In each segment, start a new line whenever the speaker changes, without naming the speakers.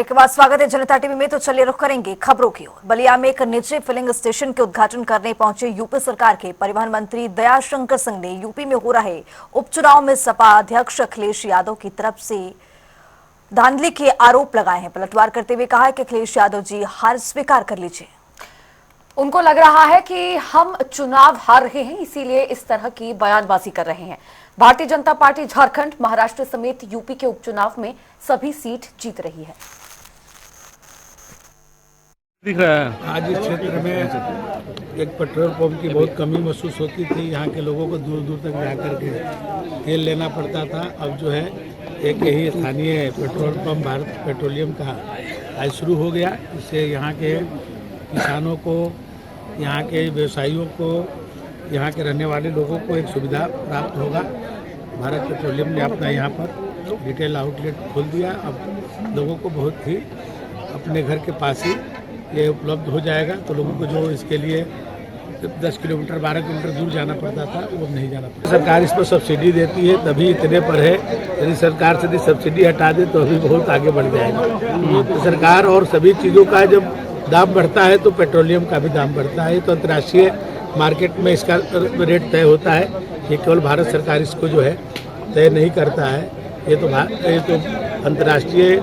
के बाद स्वागत है जनता टीवी में। तो चलिए रुख करेंगे खबरों की ओर। बलिया में एक निजी फिलिंग स्टेशन के उद्घाटन करने पहुंचे यूपी सरकार के परिवहन मंत्री दयाशंकर सिंह ने यूपी में हो रहे उपचुनाव में सपा अध्यक्ष अखिलेश यादव की तरफ से धांधली के आरोप लगाए हैं। पलटवार करते हुए कहा है कि अखिलेश यादव जी हार स्वीकार कर लीजिए।
उनको लग रहा है कि हम चुनाव हार रहे हैं, इसीलिए इस तरह की बयानबाजी कर रहे हैं। भारतीय जनता पार्टी झारखंड, महाराष्ट्र समेत यूपी के उपचुनाव में सभी सीट जीत रही है।
दिख रहा है आज इस क्षेत्र में एक पेट्रोल पंप की बहुत कमी महसूस होती थी। यहाँ के लोगों को दूर दूर तक जाकर के तेल लेना पड़ता था। अब जो है एक यही स्थानीय पेट्रोल पंप भारत पेट्रोलियम का आज शुरू हो गया। इससे यहाँ के किसानों को, यहाँ के व्यवसायियों को, यहाँ के रहने वाले लोगों को एक सुविधा प्राप्त होगा। भारत पेट्रोलियम ने अपना यहाँ पर रिटेल आउटलेट खोल दिया। अब लोगों को बहुत ही अपने घर के पास ही ये उपलब्ध हो जाएगा। तो लोगों को जो इसके लिए 10 किलोमीटर 12 किलोमीटर दूर जाना पड़ता था वो नहीं जाना पड़ता। सरकार इस पर सब्सिडी देती है, तभी इतने पर है। यदि सरकार से सब्सिडी हटा दे तो अभी बहुत आगे बढ़ जाएगा। तो सरकार और सभी चीज़ों का जब दाम बढ़ता है तो पेट्रोलियम का भी दाम बढ़ता है। तो अंतर्राष्ट्रीय मार्केट में इसका रेट तय होता है। ये केवल भारत सरकार इसको जो है तय नहीं करता है। ये तो अंतर्राष्ट्रीय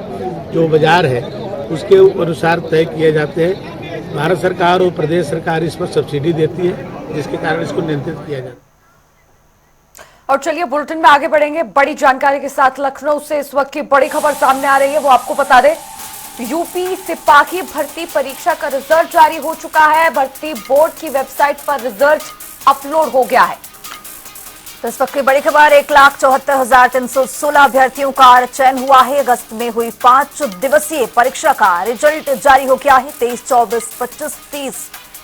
जो बाजार है उसके अनुसार तय किए जाते हैं। भारत सरकार और प्रदेश सरकार इस पर सब्सिडी देती है, जिसके कारण इसको नियंत्रित किया जाता है।
और चलिए बुलेटिन में आगे बढ़ेंगे बड़ी जानकारी के साथ। लखनऊ से इस वक्त की बड़ी खबर सामने आ रही है, वो आपको बता दें। यूपी सिपाही भर्ती परीक्षा का रिजल्ट जारी हो चुका है। भर्ती बोर्ड की वेबसाइट पर रिजल्ट अपलोड हो गया है।
तो इस वक्त की बड़ी खबर, 1,74,316 अभ्यर्थियों का चयन हुआ है। अगस्त में हुई 5 दिवसीय परीक्षा का रिजल्ट जारी हो गया है। 23, 24, 25, 30,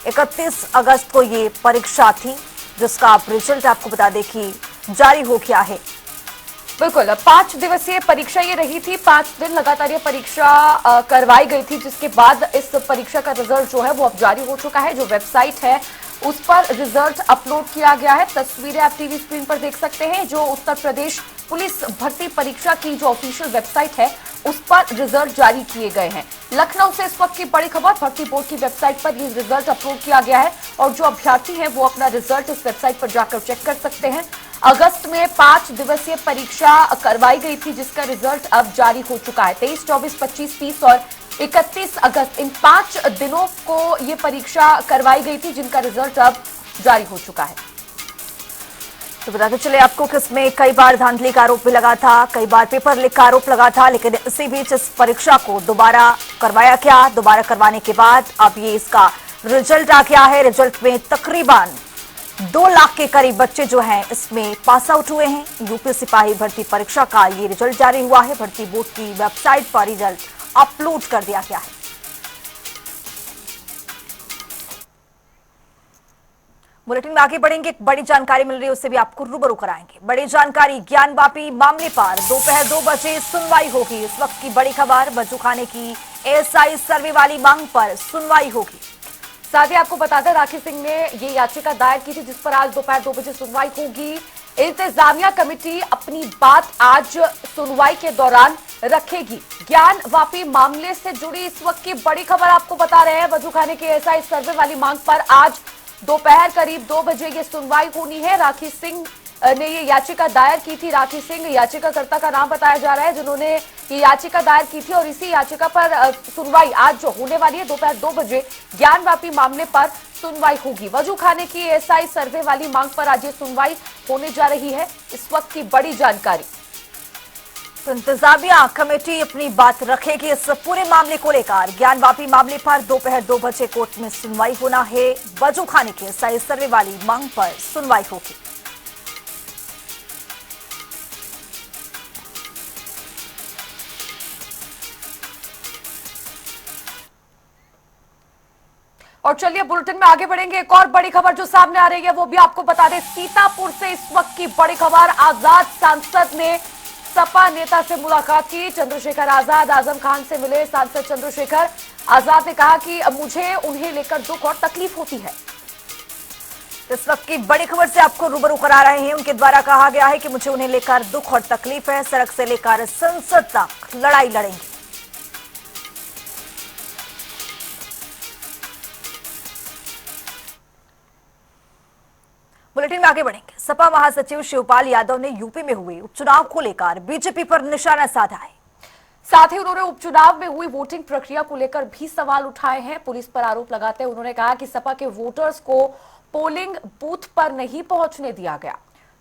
31 अगस्त को ये परीक्षा थी, जिसका रिजल्ट आपको बता दें कि जारी हो गया है।
बिल्कुल, 5 दिवसीय परीक्षा ये रही थी। 5 दिन लगातार ये परीक्षा करवाई गई थी, जिसके बाद इस परीक्षा का रिजल्ट जो है वो अब जारी हो चुका है। जो वेबसाइट है उस पर रिजल्ट अपलोड किया गया है। तस्वीरें आप टीवी स्क्रीन पर देख सकते हैं। जो उत्तर प्रदेश पुलिस भर्ती परीक्षा की जो ऑफिशियल वेबसाइट है उस पर रिजल्ट जारी किए गए हैं। लखनऊ से इस वक्त की बड़ी खबर, भर्ती बोर्ड की वेबसाइट पर ये रिजल्ट अपलोड किया गया है और जो अभ्यर्थी हैं वो अपना रिजल्ट इस वेबसाइट पर जाकर चेक कर सकते हैं। अगस्त में 5 दिवसीय परीक्षा करवाई गई थी, जिसका रिजल्ट अब जारी हो चुका है। 23, 24, 25, 30 और 31 अगस्त, इन 5 दिनों को ये परीक्षा करवाई गई थी, जिनका रिजल्ट अब जारी हो चुका है।
तो बताते चले आपको कि इसमें कई बार धांधली का आरोप भी लगा था, कई बार पेपर लीक का आरोप लगा था, लेकिन इसी बीच इस परीक्षा को दोबारा करवाया गया। दोबारा करवाने के बाद अब ये इसका रिजल्ट आ गया है। रिजल्ट में तकरीबन 2 लाख के करीब बच्चे जो हैं इसमें पास आउट हुए हैं। यूपी सिपाही भर्ती परीक्षा का ये रिजल्ट जारी हुआ है। भर्ती बोर्ड की वेबसाइट पर रिजल्ट अपलोड कर दिया गया है। बुलेटिन में आगे बढ़ेंगे। एक बड़ी जानकारी मिल रही है, उससे भी आपको रूबरू कराएंगे। बड़ी जानकारी, ज्ञानवापी मामले पर दोपहर 2 बजे सुनवाई होगी। इस वक्त की बड़ी खबर, बजूखाने की एएसआई सर्वे वाली मांग पर सुनवाई होगी।
साथ ही आपको बता दें, राखी सिंह ने ये याचिका दायर की थी, जिस पर आज दोपहर 2 बजे सुनवाई होगी। इंतजामिया कमेटी अपनी बात आज सुनवाई के दौरान रखेगी। ज्ञानवापी मामले से जुड़ी इस वक्त की बड़ी खबर आपको बता रहे हैं। वजूखाने की एएसआई सर्वे वाली मांग पर आज दोपहर करीब 2 बजे ये सुनवाई होनी है। राखी सिंह ने ये याचिका दायर की थी। राखी सिंह याचिकाकर्ता का नाम बताया जा रहा है, जिन्होंने ये याचिका दायर की थी और इसी याचिका पर सुनवाई आज जो होने वाली है दोपहर 2 बजे ज्ञानवापी मामले पर सुनवाई होगी। वजूखाने की एएसआई सर्वे वाली मांग पर आज ये सुनवाई होने जा रही है। इस वक्त की बड़ी जानकारी,
तो इंतजामिया कमेटी अपनी बात रखेगी इस पूरे मामले को लेकर। ज्ञानवापी मामले पर दोपहर 2 बजे कोर्ट में सुनवाई होना है। वजूखाने की एएसआई सर्वे वाली मांग पर सुनवाई होगी।
और चलिए बुलेटिन में आगे बढ़ेंगे। एक और बड़ी खबर जो सामने आ रही है वो भी आपको बता दें। सीतापुर से इस वक्त की बड़ी खबर, आजाद सांसद ने सपा नेता से मुलाकात की। चंद्रशेखर आजाद आजम खान से मिले। सांसद चंद्रशेखर आजाद ने कहा कि मुझे उन्हें लेकर दुख और तकलीफ होती है।
इस वक्त की बड़ी खबर से आपको रूबरू करा रहे हैं। उनके द्वारा कहा गया है कि मुझे उन्हें लेकर दुख और तकलीफ है। सड़क से लेकर संसद तक लड़ाई लड़ेंगे। बुलेटिन में आगे बढ़ेंगे। सपा महासचिव शिवपाल यादव ने यूपी में हुए उपचुनाव को लेकर बीजेपी पर निशाना साधा है।
साथ ही उन्होंने उपचुनाव में हुई वोटिंग प्रक्रिया को लेकर भी सवाल उठाए हैं। पुलिस पर आरोप लगाते हुए उन्होंने कहा कि सपा के वोटर्स को पोलिंग बूथ पर नहीं पहुंचने दिया गया।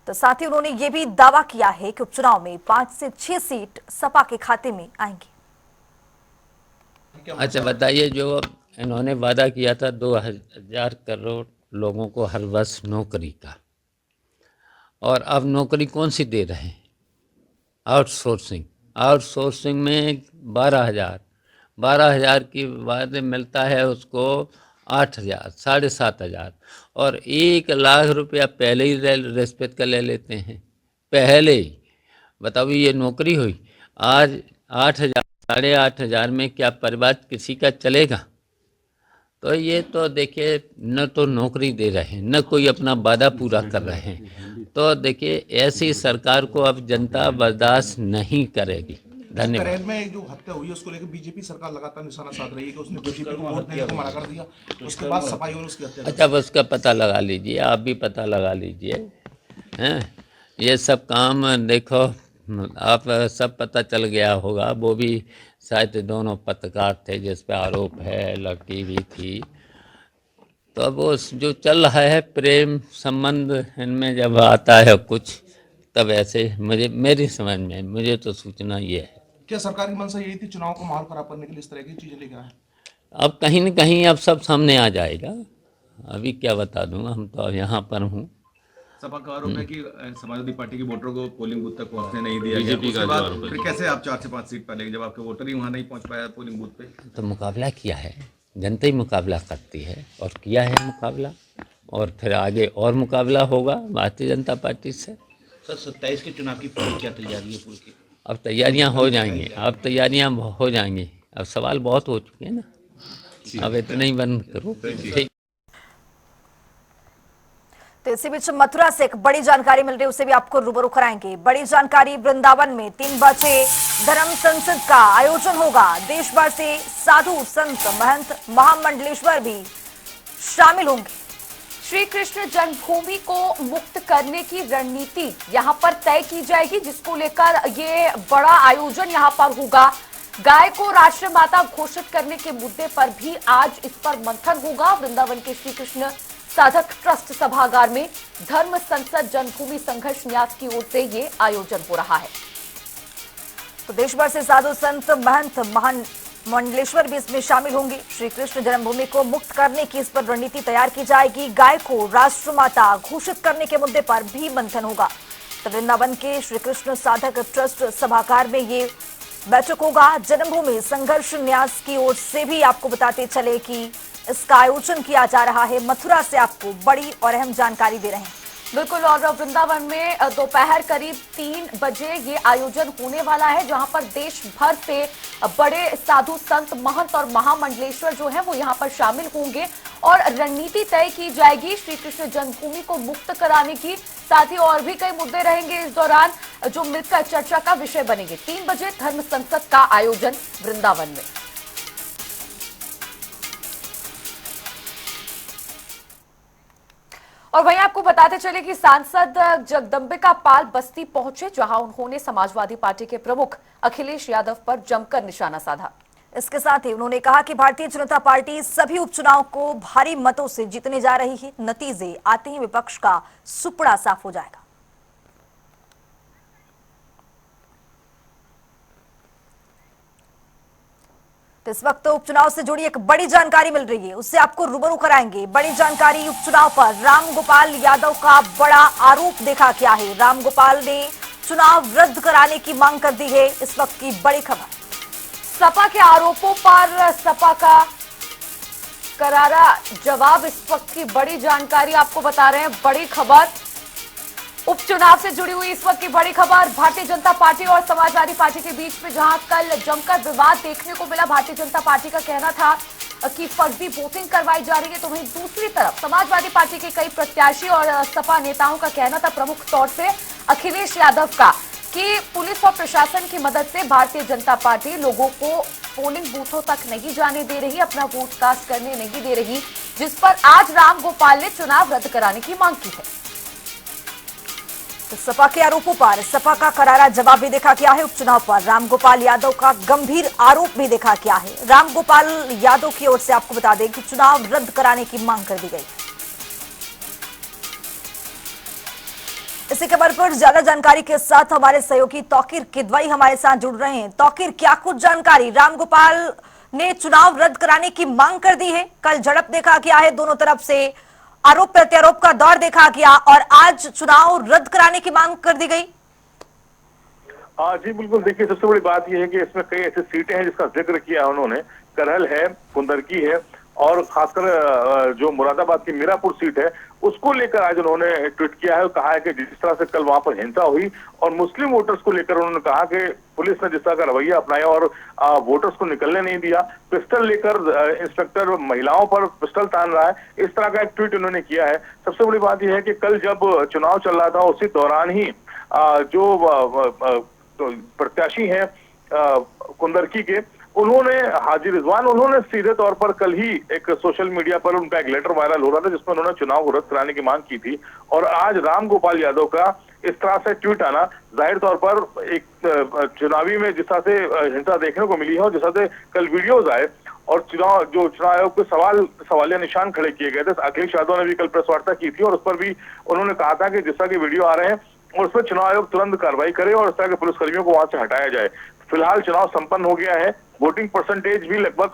तो साथ ही उन्होंने ये भी दावा किया है कि उपचुनाव में 5 से 6 सीट सपा के खाते में आएंगी।
अच्छा बताइए, जो इन्होंने वादा किया था 2000 करोड़ लोगों को हर वर्ष नौकरी का, और अब नौकरी कौन सी दे रहे हैं? आउटसोर्सिंग में 12,000 की वादे मिलता है उसको 8,000, 7,500, और 1 लाख रुपया पहले ही रिश्वत का ले लेते हैं। पहले ही बताओ, ये नौकरी हुई? आज 8,000, 8,500 में क्या परिवार किसी का चलेगा? तो ये तो देखिए, न तो नौकरी दे रहे हैं, न कोई अपना वादा पूरा कर रहे हैं। तो देखिए, ऐसी सरकार को अब जनता बर्दाश्त नहीं करेगी। धन्यवाद।
करेल में जो हत्या हुई है उसको लेकर बीजेपी सरकार लगातार निशाना साध रही है कि उसने बीजेपी को वोट देने को मना कर दिया, उसके बाद सफाई और उसकी हत्या।
अच्छा, उसका पता लगा लीजिए, आप भी पता लगा लीजिए। हैं, ये सब काम देखो, आप सब पता चल गया होगा। वो भी शायद दोनों पत्रकार थे जिस पे आरोप है, लड़की भी थी। तो अब वो जो चल रहा है प्रेम संबंध, इनमें जब आता है कुछ, तब ऐसे मेरी समझ में, मुझे तो सूचना ये है।
क्या सरकार की मंशा यही थी चुनाव को माहौल खराब करने के लिए इस तरह की चीजें लेकर आए?
अब कहीं न कहीं अब सब सामने आ जाएगा। अभी क्या बता दूँ, हम तो यहाँ पर हूँ।
सपा का आरोप है कि समाजवादी पार्टी के वोटरों को पोलिंग बूथ तक पहुंचने नहीं दिया गया। उसके बाद फिर कैसे आप 4 से 5 सीट पालेंगे जब आपके वोटर ही वहां नहीं पहुंच पाया पोलिंग बूथ पे?
तो मुकाबला किया है, जनता ही मुकाबला करती है, और किया है मुकाबला, और फिर आगे और मुकाबला होगा भारतीय जनता पार्टी से।
सर 27 के चुनाव की पूरी क्या तैयारी है पूरी की?
अब तैयारियां हो जाएंगी, अब तैयारियां हो जाएंगी। अब सवाल बहुत हो चुके हैं ना, अब इतना ही बंद करो। ठीक।
तो इसी बीच मथुरा से एक बड़ी जानकारी मिल रही है, उसे भी आपको रूबरू कराएंगे। बड़ी जानकारी, वृंदावन में 3 बजे धर्म संसद का आयोजन होगा। देश भर से साधु संत महंत महामंडलेश्वर भी शामिल होंगे।
श्री कृष्ण जन्मभूमि को मुक्त करने की रणनीति यहां पर तय की जाएगी, जिसको लेकर ये बड़ा आयोजन यहां पर होगा। गाय को राष्ट्रमाता घोषित करने के मुद्दे पर भी आज इस पर मंथन होगा। वृंदावन के श्री कृष्ण साधक ट्रस्ट सभागार में धर्म संसद जन्मभूमि संघर्ष न्यास की ओर से ये आयोजन हो रहा है।
तो देश भर से साधु संत महंत महामंडलेश्वर भी इसमें शामिल होंगे। श्री कृष्ण जन्मभूमि को मुक्त करने की इस पर रणनीति तैयार की जाएगी। गाय को राष्ट्रमाता घोषित करने के मुद्दे पर भी मंथन होगा। तो वृंदावन के श्री कृष्ण साधक ट्रस्ट सभागार में ये बैठक होगा। जन्मभूमि संघर्ष न्यास की ओर से भी आपको बताते चले कि इसका आयोजन किया जा रहा है। मथुरा से आपको बड़ी और अहम जानकारी दे रहे हैं।
बिल्कुल, और वृंदावन में दोपहर करीब 3 बजे ये आयोजन होने वाला है, जहां पर देश भर से बड़े साधु संत महंत और महामंडलेश्वर जो है वो यहां पर शामिल होंगे और रणनीति तय की जाएगी श्री कृष्ण जन्मभूमि को मुक्त कराने की। साथ ही और भी कई मुद्दे रहेंगे इस दौरान जो मिलकर चर्चा का विषय बनेंगे। 3 बजे धर्म संसद का आयोजन वृंदावन में। और वहीं आपको बताते चले कि सांसद जगदंबिका पाल बस्ती पहुंचे, जहां उन्होंने समाजवादी पार्टी के प्रमुख अखिलेश यादव पर जमकर निशाना साधा।
इसके साथ ही उन्होंने कहा कि भारतीय जनता पार्टी सभी उपचुनाव को भारी मतों से जीतने जा रही है। नतीजे आते ही विपक्ष का सुपड़ा साफ हो जाएगा। तो इस वक्त उपचुनाव से जुड़ी एक बड़ी जानकारी मिल रही है, उससे आपको रूबरू कराएंगे। बड़ी जानकारी, उपचुनाव पर रामगोपाल यादव का बड़ा आरोप देखा गया है। रामगोपाल ने चुनाव रद्द कराने की मांग कर दी है। इस वक्त की बड़ी खबर,
सपा के आरोपों पर सपा का करारा जवाब। इस वक्त की बड़ी जानकारी आपको बता रहे हैं, बड़ी खबर उपचुनाव से जुड़ी हुई इस वक्त की बड़ी खबर। भारतीय जनता पार्टी और समाजवादी पार्टी के बीच में जहां कल जमकर विवाद देखने को मिला, भारतीय जनता पार्टी का कहना था कि फर्जी वोटिंग करवाई जा रही है, तो वहीं दूसरी तरफ समाजवादी पार्टी के कई प्रत्याशी और सपा नेताओं का कहना था, प्रमुख तौर से अखिलेश यादव का, कि पुलिस और प्रशासन की मदद से भारतीय जनता पार्टी लोगों को पोलिंग बूथों तक नहीं जाने दे रही, अपना वोट कास्ट करने नहीं दे रही, जिस पर आज रामगोपाल ने चुनाव रद्द कराने की मांग की है।
तो सपा के आरोपों पर सपा का करारा जवाब भी देखा गया है। उपचुनाव पर रामगोपाल यादव का गंभीर आरोप भी देखा गया है। रामगोपाल यादव की ओर से आपको बता दें कि चुनाव रद्द कराने की मांग कर दी गई। इसी खबर पर ज्यादा जानकारी के साथ हमारे सहयोगी तौकीर किदवई हमारे साथ जुड़ रहे हैं। तौकीर, क्या कुछ जानकारी? रामगोपाल ने चुनाव रद्द कराने की मांग कर दी है। कल झड़प देखा गया है, दोनों तरफ से आरोप प्रत्यारोप का दौर देखा गया और आज चुनाव रद्द कराने की मांग कर दी गई।
जी बिल्कुल, देखिए सबसे बड़ी बात यह है कि इसमें कई ऐसी सीटें हैं जिसका जिक्र किया उन्होंने। करहल है, कुंदरकी है और खासकर जो मुरादाबाद की मीरापुर सीट है उसको लेकर आज उन्होंने ट्वीट किया है और कहा है कि जिस तरह से कल वहां पर हिंसा हुई और मुस्लिम वोटर्स को लेकर उन्होंने कहा कि पुलिस ने जिस तरह का रवैया अपनाया और वोटर्स को निकलने नहीं दिया, पिस्टल लेकर इंस्पेक्टर महिलाओं पर पिस्टल तान रहा है, इस तरह का एक ट्वीट उन्होंने किया है। सबसे बड़ी बात यह है कि कल जब चुनाव चल रहा था उसी दौरान ही जो प्रत्याशी हैं कुंदरकी के, उन्होंने हाजी रिजवान, उन्होंने सीधे तौर पर कल ही एक सोशल मीडिया पर उनका एक लेटर वायरल हो रहा था जिसमें उन्होंने चुनाव को रद्द कराने की मांग की थी। और आज रामगोपाल यादव का इस तरह से ट्वीट आना जाहिर तौर पर एक चुनावी में जिस तरह से हिंसा देखने को मिली है और जिस तरह से कल वीडियोज आए और चुनाव आयोग पे सवालिया निशान खड़े किए गए थे। अखिलेश यादव ने भी कल प्रेस वार्ता की थी और उस पर भी उन्होंने कहा था कि जिस तरह के वीडियो आ रहे हैं और उसमें चुनाव आयोग तुरंत कार्रवाई करे और इस तरह के पुलिसकर्मियों को वहां से हटाया जाए। फिलहाल चुनाव संपन्न हो गया है, वोटिंग परसेंटेज भी लगभग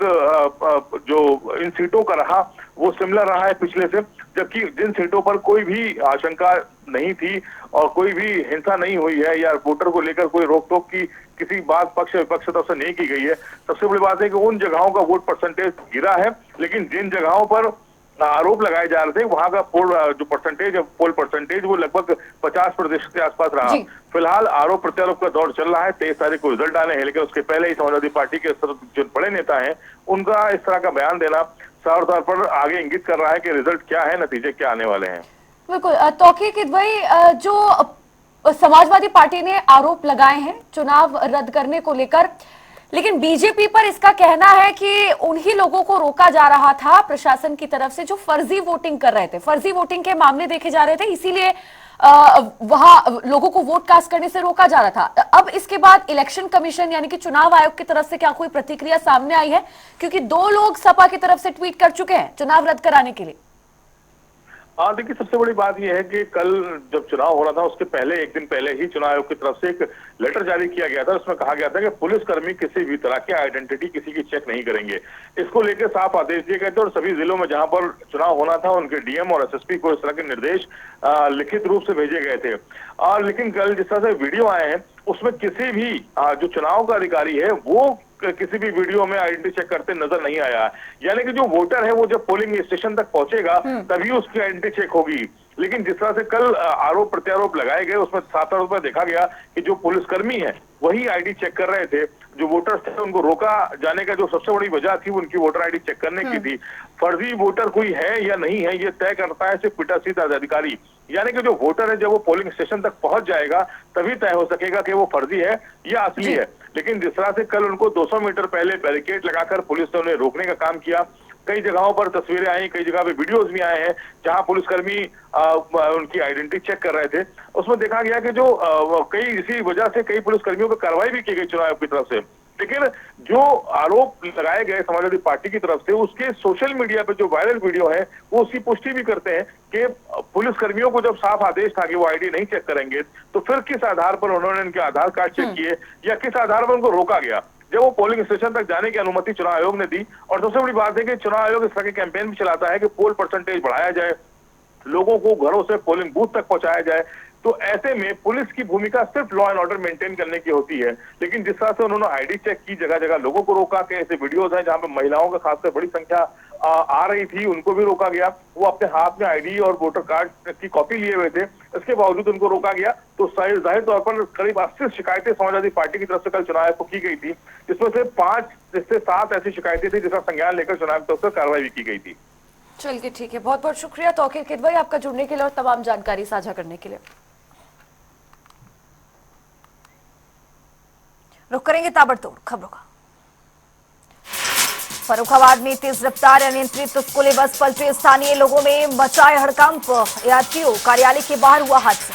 जो इन सीटों का रहा वो सिमिलर रहा है पिछले से, जबकि जिन सीटों पर कोई भी आशंका नहीं थी और कोई भी हिंसा नहीं हुई है या वोटर को लेकर कोई रोक टोक की किसी बात पक्ष विपक्ष तरफ से नहीं की गई है। सबसे बड़ी बात है कि उन जगहों का वोट परसेंटेज गिरा है, लेकिन जिन जगहों पर आरोप लगाए जा रहे थे वहां का पोल परसेंटेज वो लगभग 50% के आसपास रहा। फिलहाल आरोप प्रत्यारोप का दौर चल रहा है, 23 तारीख को रिजल्ट आने हैं, लेकिन उसके पहले ही समाजवादी पार्टी के जो बड़े नेता हैं उनका इस तरह का बयान देना साफ तौर पर आगे इंगित कर रहा है कि रिजल्ट क्या है, नतीजे क्या आने वाले हैं।
बिल्कुल, तौकीर किदवई, जो समाजवादी पार्टी ने आरोप लगाए हैं चुनाव रद्द करने को लेकर, लेकिन बीजेपी पर इसका कहना है कि उन्हीं लोगों को रोका जा रहा था प्रशासन की तरफ से जो फर्जी वोटिंग कर रहे थे, फर्जी वोटिंग के मामले देखे जा रहे थे, इसीलिए वहां लोगों को वोट कास्ट करने से रोका जा रहा था। अब इसके बाद इलेक्शन कमीशन यानी कि चुनाव आयोग की तरफ से क्या कोई प्रतिक्रिया सामने आई है? क्योंकि 2 लोग सपा की तरफ से ट्वीट कर चुके हैं चुनाव रद्द कराने के लिए।
हाँ देखिए, सबसे बड़ी बात यह है कि कल जब चुनाव हो रहा था उसके पहले एक दिन पहले ही चुनाव आयोग की तरफ से एक लेटर जारी किया गया था। उसमें कहा गया था कि पुलिसकर्मी किसी भी तरह की आइडेंटिटी किसी की चेक नहीं करेंगे। इसको लेकर साफ आदेश दिए गए थे और सभी जिलों में जहां पर चुनाव होना था उनके डीएम और एसएसपी को इस तरह के निर्देश लिखित रूप से भेजे गए थे। लेकिन कल जिस तरह से वीडियो आए हैं उसमें किसी भी जो चुनाव का अधिकारी है वो किसी भी वीडियो में आइडेंटिटी चेक करते नजर नहीं आया। यानी कि जो वोटर है वो जब पोलिंग स्टेशन तक पहुंचेगा तभी उसकी आइडेंटिटी चेक होगी। लेकिन जिस तरह से कल आरोप प्रत्यारोप लगाए गए उसमें साफ तौर पर देखा गया कि जो पुलिसकर्मी है वही आईडी चेक कर रहे थे। जो वोटर्स थे उनको रोका जाने का जो सबसे बड़ी वजह थी उनकी वोटर आईडी चेक करने की थी। फर्जी वोटर कोई है या नहीं है ये तय करता है सिर्फ पीठासीन अधिकारी। यानी कि जो वोटर है जब वो पोलिंग स्टेशन तक पहुंच जाएगा तभी तय हो सकेगा कि वो फर्जी है या असली है। लेकिन जिस तरह से कल उनको 200 मीटर पहले बैरिकेड लगाकर पुलिस ने उन्हें रोकने का काम किया, कई जगहों पर तस्वीरें आई, कई जगह पे वीडियोस भी आए हैं जहां पुलिसकर्मी उनकी आइडेंटिटी चेक कर रहे थे। उसमें देखा गया कि जो कई इसी वजह से कई पुलिसकर्मियों पर कार्रवाई भी की गई चुनाव आयोग की तरफ से। लेकिन जो आरोप लगाए गए समाजवादी पार्टी की तरफ से उसके सोशल मीडिया पे जो वायरल वीडियो है वो उसकी पुष्टि भी करते हैं कि पुलिसकर्मियों को जब साफ आदेश था कि वो आईडी नहीं चेक करेंगे तो फिर किस आधार पर उन्होंने इनके आधार कार्ड चेक किए या किस आधार पर उनको रोका गया जब वो पोलिंग स्टेशन तक जाने की अनुमति चुनाव आयोग ने दी। और सबसे बड़ी बात है कि चुनाव आयोग इस तरह के कैंपेन भी चलाता है कि पोल परसेंटेज बढ़ाया जाए, लोगों को घरों से पोलिंग बूथ तक पहुंचाया जाए। तो ऐसे में पुलिस की भूमिका सिर्फ लॉ एंड ऑर्डर मेंटेन करने की होती है। लेकिन जिस तरह से उन्होंने आईडी चेक की, जगह जगह लोगों को रोका के ऐसे वीडियोस हैं जहां पे महिलाओं का खासकर बड़ी संख्या आ रही थी, उनको भी रोका गया। वो अपने हाथ में आईडी और वोटर कार्ड की कॉपी लिए हुए थे, इसके बावजूद उनको रोका गया। तो जाहिर तौर पर करीब 80 शिकायतें समाजवादी पार्टी की तरफ से कल चुनाव आयोग को की गई थी, जिसमें से 5 से 7 ऐसी शिकायतें थी जिसका संज्ञान लेकर चुनाव आयोग की तरफ से कार्रवाई भी की गई थी।
चलिए ठीक है, बहुत बहुत शुक्रिया तौकीर किदवई आपका जुड़ने के लिए और तमाम जानकारी साझा करने के लिए।
रुक करेंगे ताबड़तोड़ खबरों का। फर्रुखाबाद में तेज रफ्तार अनियंत्रित स्कूली बस पलटे, स्थानीय लोगों में मचाए हड़कंप, एआरटीओ कार्यालय के बाहर हुआ हादसा।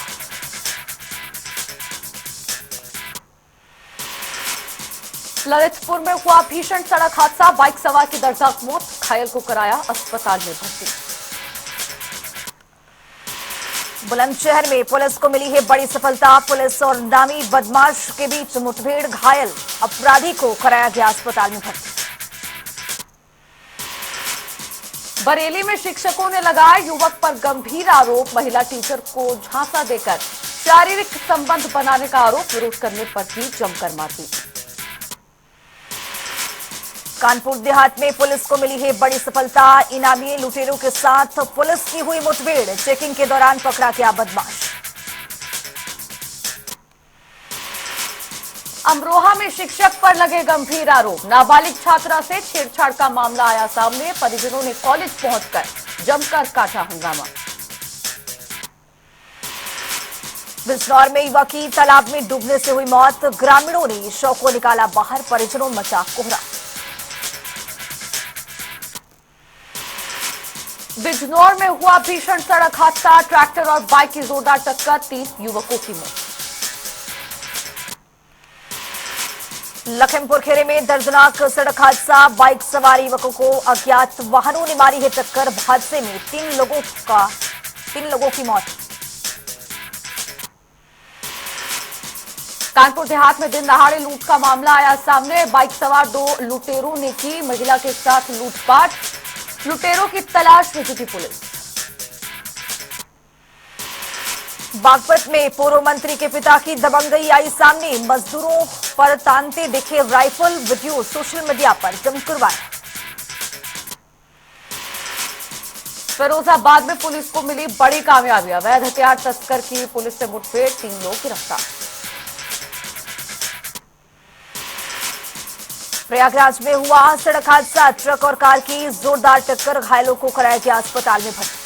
ललितपुर में हुआ भीषण सड़क हादसा, बाइक सवार की दर्दनाक मौत, घायल को कराया अस्पताल में भर्ती।
बुलंदशहर में पुलिस को मिली है बड़ी सफलता, पुलिस और नामी बदमाश के बीच मुठभेड़, घायल अपराधी को कराया गया अस्पताल में भर्ती।
बरेली में शिक्षकों ने लगाया युवक पर गंभीर आरोप, महिला टीचर को झांसा देकर शारीरिक संबंध बनाने का आरोप, विरोध करने पर की जमकर मारपीट।
कानपुर देहात में पुलिस को मिली है बड़ी सफलता, इनामी लुटेरों के साथ पुलिस की हुई मुठभेड़, चेकिंग के दौरान पकड़ा गया बदमाश।
अमरोहा में शिक्षक पर लगे गंभीर आरोप, नाबालिग छात्रा से छेड़छाड़ का मामला आया सामने, परिजनों ने कॉलेज पहुंचकर जमकर काटा हंगामा। बिजनौर में युवक की तालाब में डूबने से हुई मौत, ग्रामीणों ने शव को निकाला बाहर, परिजनों में मचा कोहरा। बिजनौर में हुआ भीषण सड़क हादसा, ट्रैक्टर और बाइक की जोरदार टक्कर, 3 युवकों की मौत।
लखीमपुर खेरे में दर्दनाक सड़क हादसा, बाइक सवार युवकों को अज्ञात वाहनों ने मारी है टक्कर, हादसे में 3 लोगों की मौत।
कानपुर देहात में दिन दहाड़े लूट का मामला आया सामने, बाइक सवार 2 लुटेरों ने की महिला के साथ लूटपाट, लुटेरों की तलाश में जुटी पुलिस।
बागपत में पूर्व मंत्री के पिता की दबंगई आई सामने, मजदूरों पर तानते दिखे राइफल, वीडियो सोशल मीडिया पर जमकर वायरल।
फिरोजाबाद में पुलिस को मिली बड़ी कामयाबी, अवैध हथियार तस्कर की पुलिस से मुठभेड़, 3 लोग गिरफ्तार।
प्रयागराज में हुआ सड़क हादसा, ट्रक और कार की जोरदार टक्कर, घायलों को कराया गया अस्पताल में भर्ती।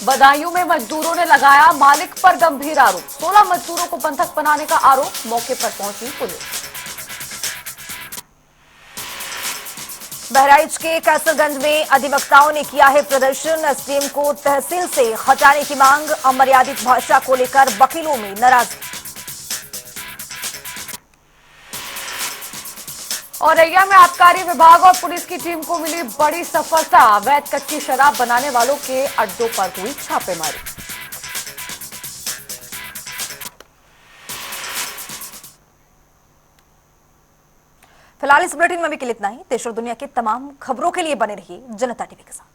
बदायूं में मजदूरों ने लगाया मालिक पर गंभीर आरोप, 16 मजदूरों को बंधक बनाने का आरोप, मौके पर पहुंची पुलिस।
बहराइच के कैसरगंज में अधिवक्ताओं ने किया है प्रदर्शन, एसडीएम को तहसील से हटाने की मांग, अमर्यादित भाषा को लेकर वकीलों में नाराजगी।
औरैया में आबकारी विभाग और पुलिस की टीम को मिली बड़ी सफलता, अवैध कच्ची शराब बनाने वालों के अड्डों पर हुई छापेमारी।
फिलहाल इस बुलेटिन में भी के लिए इतना ही। देश और दुनिया की तमाम खबरों के लिए बने रहिए जनता टीवी के साथ।